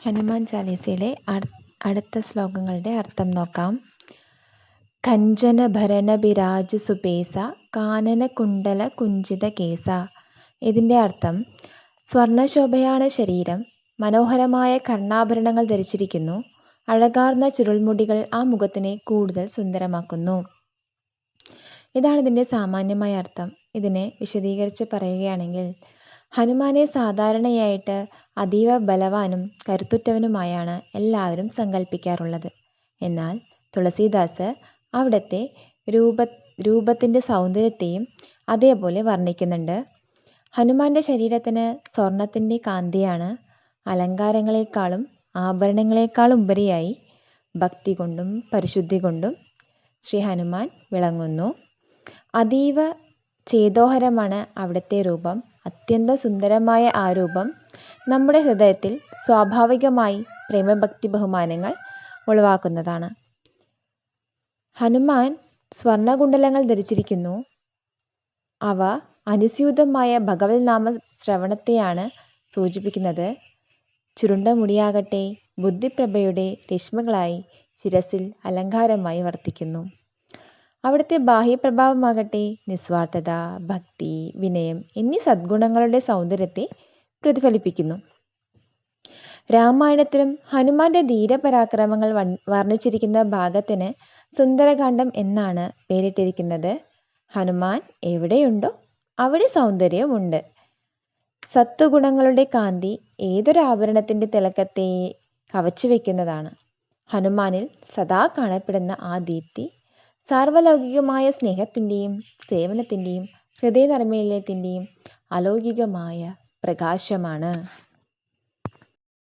ഹനുമാൻ ചാലീസയിലെ അടുത്ത ശ്ലോകങ്ങളുടെ അർത്ഥം നോക്കാം. കഞ്ചന ഭരണ ബിരാജ് സുപേസ കാനന കുണ്ടല കുഞ്ചിത കേസ. ഇതിൻ്റെ അർത്ഥം സ്വർണശോഭയാണ് ശരീരം, മനോഹരമായ കർണാഭരണങ്ങൾ ധരിച്ചിരിക്കുന്നു, അഴകാർന്ന ചുരുൾമുടികൾ ആ മുഖത്തിനെ കൂടുതൽ സുന്ദരമാക്കുന്നു. ഇതാണ് ഇതിൻ്റെ സാമാന്യമായ അർത്ഥം. ഇതിനെ വിശദീകരിച്ച് പറയുകയാണെങ്കിൽ, ഹനുമാനെ സാധാരണയായിട്ട് അതീവ ബലവാനും കരുത്തുറ്റവനുമായാണ് എല്ലാവരും സങ്കല്പിക്കാറുള്ളത്. എന്നാൽ തുളസീദാസ് അവിടുത്തെ രൂപത്തിൻ്റെ സൗന്ദര്യത്തെയും അതേപോലെ വർണ്ണിക്കുന്നുണ്ട്. ഹനുമാന്റെ ശരീരത്തിന് സ്വർണത്തിൻ്റെ കാന്തിയാണ്. അലങ്കാരങ്ങളെക്കാളും ആഭരണങ്ങളെക്കാളും ഉപരിയായി ഭക്തി കൊണ്ടും പരിശുദ്ധി കൊണ്ടും ശ്രീ ഹനുമാൻ വിളങ്ങുന്നു. അതീവ ചേതോഹരമാണ് അവിടുത്തെ രൂപം. അത്യന്തം സുന്ദരമായ ആ രൂപം നമ്മുടെ ഹൃദയത്തിൽ സ്വാഭാവികമായി പ്രേമഭക്തി ബഹുമാനങ്ങൾ ഉളവാക്കുന്നതാണ്. ഹനുമാൻ സ്വർണകുണ്ടലങ്ങൾ ധരിച്ചിരിക്കുന്നു. അവ അനുസ്യൂതമായ ഭഗവത് നാമ ശ്രവണത്തെയാണ് സൂചിപ്പിക്കുന്നത്. ചുരുണ്ട മുടിയാകട്ടെ ബുദ്ധിപ്രഭയുടെ രശ്മികളായി ശിരസിൽ അലങ്കാരമായി വർത്തിക്കുന്നു. അവിടുത്തെ ബാഹ്യപ്രഭാവമാകട്ടെ നിസ്വാർത്ഥത, ഭക്തി, വിനയം എന്നീ സദ്ഗുണങ്ങളുടെ സൗന്ദര്യത്തെ പ്രതിഫലിപ്പിക്കുന്നു. രാമായണത്തിലും ഹനുമാന്റെ ധീരപരാക്രമങ്ങൾ വർണ്ണിച്ചിരിക്കുന്ന ഭാഗത്തിന് സുന്ദരകാന്ഡം എന്നാണ് പേരിട്ടിരിക്കുന്നത്. ഹനുമാൻ എവിടെയുണ്ടോ അവിടെ സൗന്ദര്യമുണ്ട്. സത്വഗുണങ്ങളുടെ കാന്തി ഏതൊരു ആഭരണത്തിന്റെ തിളക്കത്തെ കവച്ചു വയ്ക്കുന്നതാണ്. ഹനുമാനിൽ സദാ കാണപ്പെടുന്ന ആ ദീപ്തി സാർവലൗകികമായ സ്നേഹത്തിൻ്റെയും സേവനത്തിൻ്റെയും ഹൃദയനൈർമല്യത്തിൻ്റെയും അലൗകികമായ പ്രകാശമാണ്.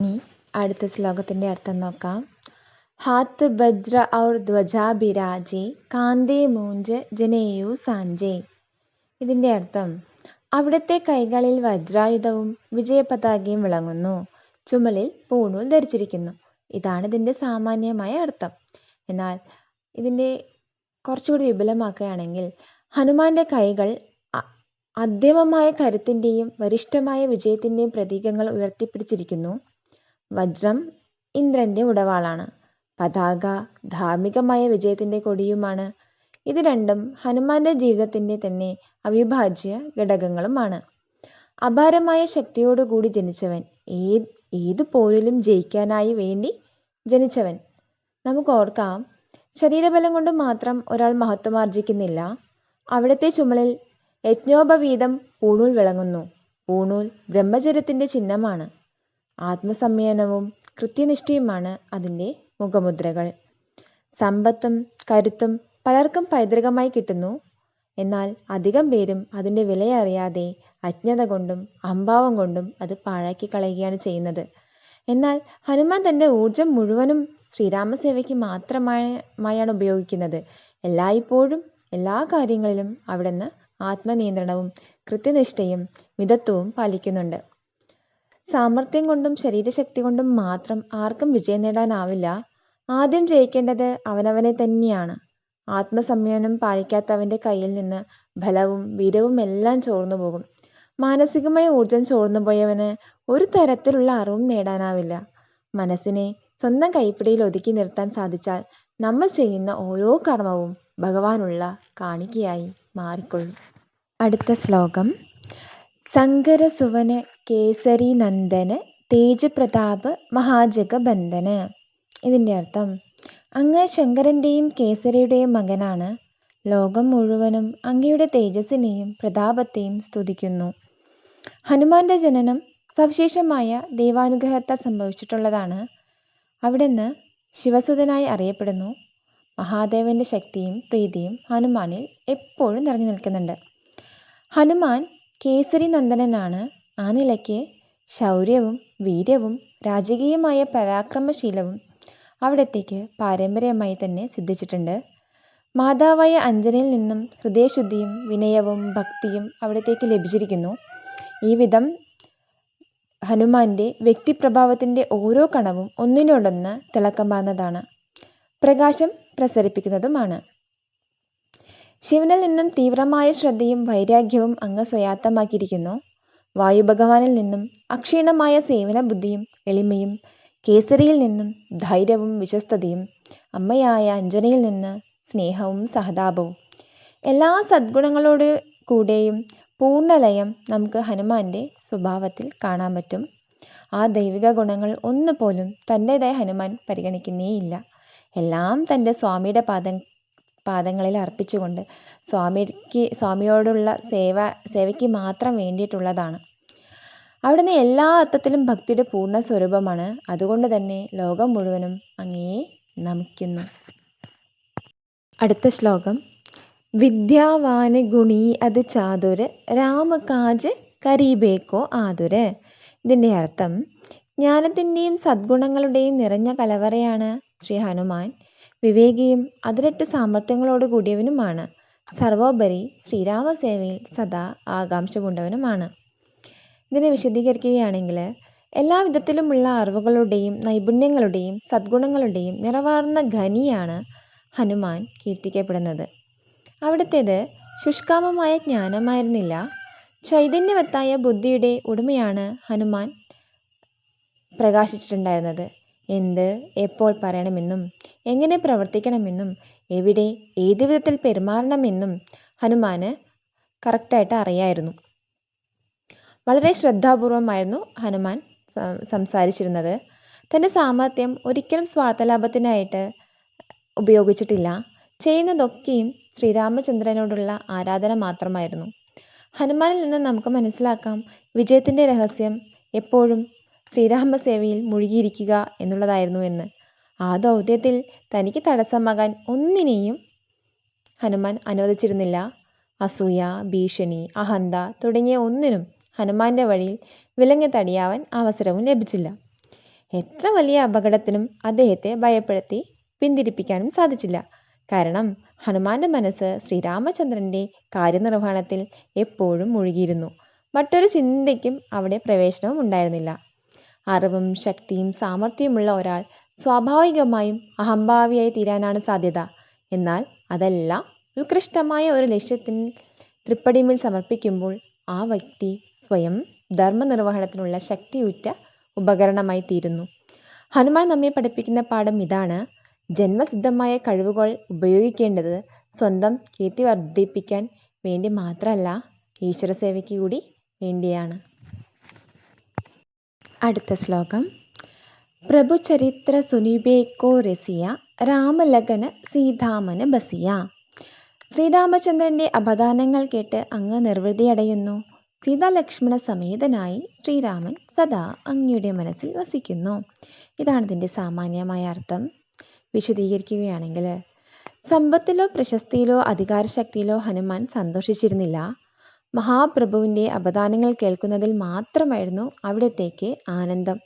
ഇനി അടുത്ത ശ്ലോകത്തിൻ്റെ അർത്ഥം നോക്കാം. ഹാത്ത് വജ്ര ഔർ ധ്വജാഭിരാജേ കാന്തേ മൂഞ്ച് ജനേയു സാഞ്ചേ. ഇതിൻ്റെ അർത്ഥം അവിടുത്തെ കൈകളിൽ വജ്രായുധവും വിജയപതാകയും വിളങ്ങുന്നു, ചുമലിൽ പൂണൂൽ ധരിച്ചിരിക്കുന്നു. ഇതാണ് ഇതിൻ്റെ സാമാന്യമായ അർത്ഥം. എന്നാൽ ഇതിൻ്റെ കുറച്ചുകൂടി വിപുലമാക്കുകയാണെങ്കിൽ, ഹനുമാന്റെ കൈകൾ അദ്യമമായ കരുത്തിൻ്റെയും വരിഷ്ഠമായ വിജയത്തിൻ്റെയും പ്രതീകങ്ങൾ ഉയർത്തിപ്പിടിച്ചിരിക്കുന്നു. വജ്രം ഇന്ദ്രന്റെ ഉടവാളാണ്. പതാക ധാർമ്മികമായ വിജയത്തിൻ്റെ കൊടിയുമാണ്. ഇത് രണ്ടും ഹനുമാന്റെ ജീവിതത്തിൻ്റെ തന്നെ അവിഭാജ്യ ഘടകങ്ങളുമാണ്. അപാരമായ ശക്തിയോടുകൂടി ജനിച്ചവൻ, ഏതു പോരിലും ജയിക്കാനായി വേണ്ടി ജനിച്ചവൻ. നമുക്ക് ഓർക്കാം, ശരീരബലം കൊണ്ട് മാത്രം ഒരാൾ മഹത്വമാർജിക്കുന്നില്ല. അവിടുത്തെ ചുമലിൽ യജ്ഞോപവീതം പൂണൂൽ വിളങ്ങുന്നു. പൂണൂൽ ബ്രഹ്മചര്യത്തിൻ്റെ ചിഹ്നമാണ്. ആത്മസംയമനവും കൃത്യനിഷ്ഠയുമാണ് അതിൻ്റെ മുഖമുദ്രകൾ. സമ്പത്തും കരുത്തും പലർക്കും പൈതൃകമായി കിട്ടുന്നു. എന്നാൽ അധികം പേരും അതിൻ്റെ വിലയറിയാതെ അജ്ഞത കൊണ്ടും അഹംഭാവം കൊണ്ടും അത് പാഴാക്കി കളയുകയാണ് ചെയ്യുന്നത്. എന്നാൽ ഹനുമാൻ തൻ്റെ ഊർജം മുഴുവനും ശ്രീരാമസേവയ്ക്ക് മാത്രമായാണ് ഉപയോഗിക്കുന്നത്. എല്ലായ്പ്പോഴും എല്ലാ കാര്യങ്ങളിലും അവിടുന്ന് ആത്മനിയന്ത്രണവും കൃത്യനിഷ്ഠയും മിതത്വവും പാലിക്കുന്നുണ്ട്. സാമർഥ്യം കൊണ്ടും ശരീരശക്തി കൊണ്ടും മാത്രം ആർക്കും വിജയം നേടാനാവില്ല. ആദ്യം ജയിക്കേണ്ടത് അവനവനെ തന്നെയാണ്. ആത്മസംയമനം പാലിക്കാത്തവൻ്റെ കയ്യിൽ നിന്ന് ബലവും വീരവും എല്ലാം ചോർന്നു പോകും. മാനസികമായ ഊർജം ചോർന്നുപോയവന് ഒരു തരത്തിലുള്ള അറിവും നേടാനാവില്ല. മനസ്സിനെ സ്വന്തം കൈപ്പിടിയിൽ ഒതുക്കി നിർത്താൻ സാധിച്ചാൽ നമ്മൾ ചെയ്യുന്ന ഓരോ കർമ്മവും ഭഗവാനുള്ള കാണിക്കയായി മാറിക്കൊള്ളും. അടുത്ത ശ്ലോകം. സങ്കര സുവന കേസരി നന്ദന് തേജപ്രതാപ് മഹാജഗബന്ധന്. ഇതിൻ്റെ അർത്ഥം അങ്ങ് ശങ്കരൻ്റെയും കേസരിയുടെയും മകനാണ്. ലോകം മുഴുവനും അങ്ങയുടെ തേജസ്സിനെയും പ്രതാപത്തെയും സ്തുതിക്കുന്നു. ഹനുമാന്റെ ജനനം സവിശേഷമായ ദൈവാനുഗ്രഹത്താൽ സംഭവിച്ചിട്ടുള്ളതാണ്. അവിടുന്ന് ശിവസുതനായി അറിയപ്പെടുന്നു. മഹാദേവന്റെ ശക്തിയും പ്രീതിയും ഹനുമാനിൽ എപ്പോഴും നിറഞ്ഞു നിൽക്കുന്നുണ്ട്. ഹനുമാൻ കേസരി നന്ദനനാണ്. ആ നിലയ്ക്ക് ശൗര്യവും വീര്യവും രാജകീയമായ പരാക്രമശീലവും അവിടത്തേക്ക് പാരമ്പര്യമായി തന്നെ സിദ്ധിച്ചിട്ടുണ്ട്. മാതാവായ അഞ്ജനയിൽ നിന്നും ഹൃദയശുദ്ധിയും വിനയവും ഭക്തിയും അവിടത്തേക്ക് ലഭിച്ചിരിക്കുന്നു. ഈ വിധം ഹനുമാന്റെ വ്യക്തിപ്രഭാവത്തിൻ്റെ ഓരോ കണവും ഒന്നിനോടൊന്ന് തിളക്കമാർന്നതാണ്, പ്രകാശം പ്രസരിപ്പിക്കുന്നതുമാണ്. ശിവനിൽ നിന്നും തീവ്രമായ ശ്രദ്ധയും വൈരാഗ്യവും അങ്ങ് സ്വയാത്തമാക്കിയിരിക്കുന്നു. വായുഭഗവാനിൽ നിന്നും അക്ഷീണമായ സേവന ബുദ്ധിയും എളിമയും കേസരിയിൽ നിന്നും ധൈര്യവും വിശ്വസ്തതയും, അമ്മയായ അഞ്ജനയിൽ നിന്ന് സ്നേഹവും സഹതാപവും, എല്ലാ സദ്ഗുണങ്ങളോട് കൂടെയും പൂർണ്ണലയം നമുക്ക് ഹനുമാന്റെ സ്വഭാവത്തിൽ കാണാൻ പറ്റും. ആ ദൈവിക ഗുണങ്ങൾ ഒന്നുപോലും തൻ്റെതായ ഹനുമാൻ പരിഗണിക്കുന്നേയില്ല. എല്ലാം തൻ്റെ സ്വാമിയുടെ പാദങ്ങളിൽ അർപ്പിച്ചുകൊണ്ട് സ്വാമിയോടുള്ള സേവയ്ക്ക് മാത്രം വേണ്ടിയിട്ടുള്ളതാണ്. അവിടുന്ന് എല്ലാ അർത്ഥത്തിലും ഭക്തിയുടെ പൂർണ്ണ സ്വരൂപമാണ്. അതുകൊണ്ട് തന്നെ ലോകം മുഴുവനും അങ്ങയെ നമിക്കുന്നു. അടുത്ത ശ്ലോകം. വിദ്യാവാന് ഗുണീ അത് ചാതുര്, രാമകാജ് കരീബേക്കോ ആതുര്. ഇതിൻ്റെ അർത്ഥം, ജ്ഞാനത്തിൻ്റെയും സദ്ഗുണങ്ങളുടെയും നിറഞ്ഞ കലവറയാണ് ശ്രീ ഹനുമാൻ. വിവേകിയും അതിരറ്റ സാമർഥ്യങ്ങളോട് കൂടിയവനുമാണ്. സർവോപരി ശ്രീരാമസേവയിൽ സദാ ആകാംക്ഷ കൊണ്ടവനുമാണ്. ഇതിനെ വിശദീകരിക്കുകയാണെങ്കിൽ, എല്ലാ വിധത്തിലുമുള്ള അറിവുകളുടെയും നൈപുണ്യങ്ങളുടെയും സദ്ഗുണങ്ങളുടെയും നിറവാർന്ന ഖനിയാണ് ഹനുമാൻ കീർത്തിക്കപ്പെടുന്നത്. അവിടുത്തേത് ശുഷ്കാമമായ ജ്ഞാനമായിരുന്നില്ല, ചൈതന്യവത്തായ ബുദ്ധിയുടെ ഉടമയാണ് ഹനുമാൻ പ്രകാശിച്ചിട്ടുണ്ടായിരുന്നത്. എന്ത് എപ്പോൾ പറയണമെന്നും എങ്ങനെ പ്രവർത്തിക്കണമെന്നും എവിടെ ഏത് വിധത്തിൽ പെരുമാറണമെന്നും ഹനുമാന് കറക്റ്റായിട്ട് അറിയായിരുന്നു. വളരെ ശ്രദ്ധാപൂർവമായിരുന്നു ഹനുമാൻ സംസാരിച്ചിരുന്നത്. തൻ്റെ സാമർത്ഥ്യം ഒരിക്കലും സ്വാർത്ഥലാഭത്തിനായിട്ട് ഉപയോഗിച്ചിട്ടില്ല. ചെയ്യുന്നതൊക്കെയും ശ്രീരാമചന്ദ്രനോടുള്ള ആരാധന മാത്രമായിരുന്നു. ഹനുമാനിൽ നിന്ന് നമുക്ക് മനസ്സിലാക്കാം, വിജയത്തിൻ്റെ രഹസ്യം എപ്പോഴും ശ്രീരാമസേവയിൽ മുഴുകിയിരിക്കുക എന്നുള്ളതായിരുന്നു എന്ന്. ആ ദൗത്യത്തിൽ തനിക്ക് തടസ്സമാകാൻ ഒന്നിനെയും ഹനുമാൻ അനുവദിച്ചിരുന്നില്ല. അസൂയ, ഭീഷണി, അഹന്ത തുടങ്ങിയ ഒന്നിനും ഹനുമാന്റെ വഴിയിൽ വിലങ്ങ് തടിയാവാൻ അവസരവും ലഭിച്ചില്ല. എത്ര വലിയ അപകടത്തിനും അദ്ദേഹത്തെ ഭയപ്പെടുത്തി പിന്തിരിപ്പിക്കാനും സാധിച്ചില്ല. കാരണം ഹനുമാന്റെ മനസ്സ് ശ്രീരാമചന്ദ്രന്റെ കാര്യനിർവഹണത്തിൽ എപ്പോഴും മുഴുകിയിരുന്നു. മറ്റൊരു ചിന്തയ്ക്കും അവിടെ പ്രവേശനവും ഉണ്ടായിരുന്നില്ല. അറിവും ശക്തിയും സാമർഥ്യമുള്ള ഒരാൾ സ്വാഭാവികമായും അഹംഭാവിയായി തീരാനാണ് സാധ്യത. എന്നാൽ അതെല്ലാം ഉത്കൃഷ്ടമായ ഒരു ലക്ഷ്യത്തിന് തൃപ്പടിമേൽ സമർപ്പിക്കുമ്പോൾ ആ വ്യക്തി സ്വയം ധർമ്മനിർവഹണത്തിനുള്ള ശക്തിയുറ്റ ഉപകരണമായി തീരുന്നു. ഹനുമാൻ നമ്മെ പഠിപ്പിക്കുന്ന പാഠം ഇതാണ്. ജന്മസിദ്ധമായ കഴിവുകൾ ഉപയോഗിക്കേണ്ടത് സ്വന്തം കീർത്തി വർദ്ധിപ്പിക്കാൻ വേണ്ടി മാത്രമല്ല, ഈശ്വരസേവയ്ക്ക് കൂടി വേണ്ടിയാണ്. അടുത്ത ശ്ലോകം. പ്രഭുചരിത്ര സുനിബേക്കോ രസിയ, രാമലഗന സീതാമന ബസിയ. ശ്രീരാമചന്ദ്രന്റെ അപദാനങ്ങൾ കേട്ട് അങ്ങ് നിർവൃതിയടയുന്നു. സീതാലക്ഷ്മണ സമേതനായി ശ്രീരാമൻ സദാ അങ്ങയുടെ മനസ്സിൽ വസിക്കുന്നു. ഇതാണ് ഇതിൻ്റെ സാമാന്യമായ അർത്ഥം. വിശദീകരിക്കുകയാണെങ്കിൽ, സമ്പത്തിലോ പ്രശസ്തിയിലോ അധികാരശക്തിയിലോ ഹനുമാൻ സന്തോഷിച്ചിരുന്നില്ല. മഹാപ്രഭുവിൻ്റെ അപദാനങ്ങൾ കേൾക്കുന്നതിൽ മാത്രമായിരുന്നു അവിടത്തേക്ക് ആനന്ദം.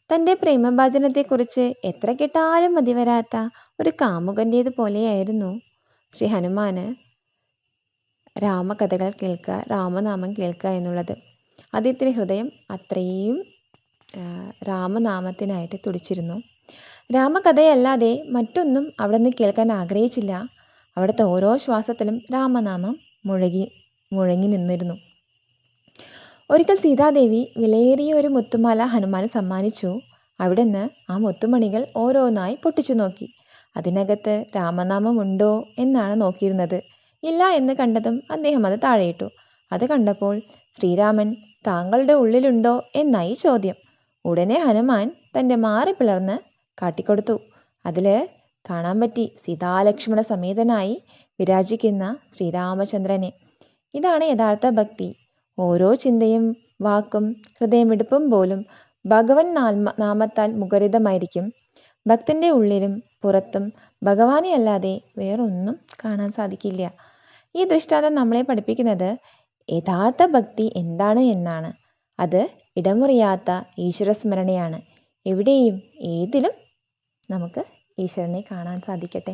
തൻ്റെ പ്രേമഭാജനത്തെക്കുറിച്ച് എത്ര കേട്ടാലും മതിവരാത്ത ഒരു കാമുകൻ്റേത് പോലെയായിരുന്നു ശ്രീ ഹനുമാന് രാമകഥകൾ കേൾക്കുക, രാമനാമം കേൾക്കുക എന്നുള്ളത്. അദ്ദേഹത്തിൻ്റെ ഹൃദയം അത്രയും രാമനാമത്തിനായിട്ട് തുടിച്ചിരുന്നു. രാമകഥയല്ലാതെ മറ്റൊന്നും അവിടെ നിന്ന് കേൾക്കാൻ ആഗ്രഹിച്ചില്ല. അവിടുത്തെ ഓരോ ശ്വാസത്തിലും രാമനാമം മുഴങ്ങി നിന്നിരുന്നു. ഒരിക്കൽ സീതാദേവി വിലയേറിയ ഒരു മുത്തുമാല ഹനുമാന് സമ്മാനിച്ചു. അവിടുന്ന് ആ മുത്തുമണികൾ ഓരോന്നായി പൊട്ടിച്ചു നോക്കി. അതിനകത്ത് രാമനാമം ഉണ്ടോ എന്നാണ് നോക്കിയിരുന്നത്. ഇല്ല എന്ന് കണ്ടതും അദ്ദേഹം അത് താഴെയിട്ടു. അത് കണ്ടപ്പോൾ ശ്രീരാമൻ താങ്കളുടെ ഉള്ളിലുണ്ടോ എന്നായി ചോദ്യം. ഉടനെ ഹനുമാൻ തൻ്റെ മാറി പിളർന്ന് കാട്ടിക്കൊടുത്തു. അതിൽ കാണാൻ പറ്റി സീതാലക്ഷ്മണ സമേതനായി വിരാജിക്കുന്ന ശ്രീരാമചന്ദ്രനെ. ഇതാണ് യഥാർത്ഥ ഭക്തി. ഓരോ ചിന്തയും വാക്കും ഹൃദയമിടിപ്പും പോലും ഭഗവൻ നാമത്താൽ മുഖരിതമായിരിക്കും. ഭക്തന്റെ ഉള്ളിലും പുറത്തും ഭഗവാനെ അല്ലാതെ വേറൊന്നും കാണാൻ സാധിക്കില്ല. ഈ ദൃഷ്ടാന്തം നമ്മളെ പഠിപ്പിക്കുന്നത് യഥാർത്ഥ ഭക്തി എന്താണ് എന്നാണ്. അത് ഇടമുറിയാത്ത ഈശ്വരസ്മരണയാണ്. എവിടെയും ഏതിലും നമുക്ക് ഈശ്വരനെ കാണാൻ സാധിക്കട്ടെ.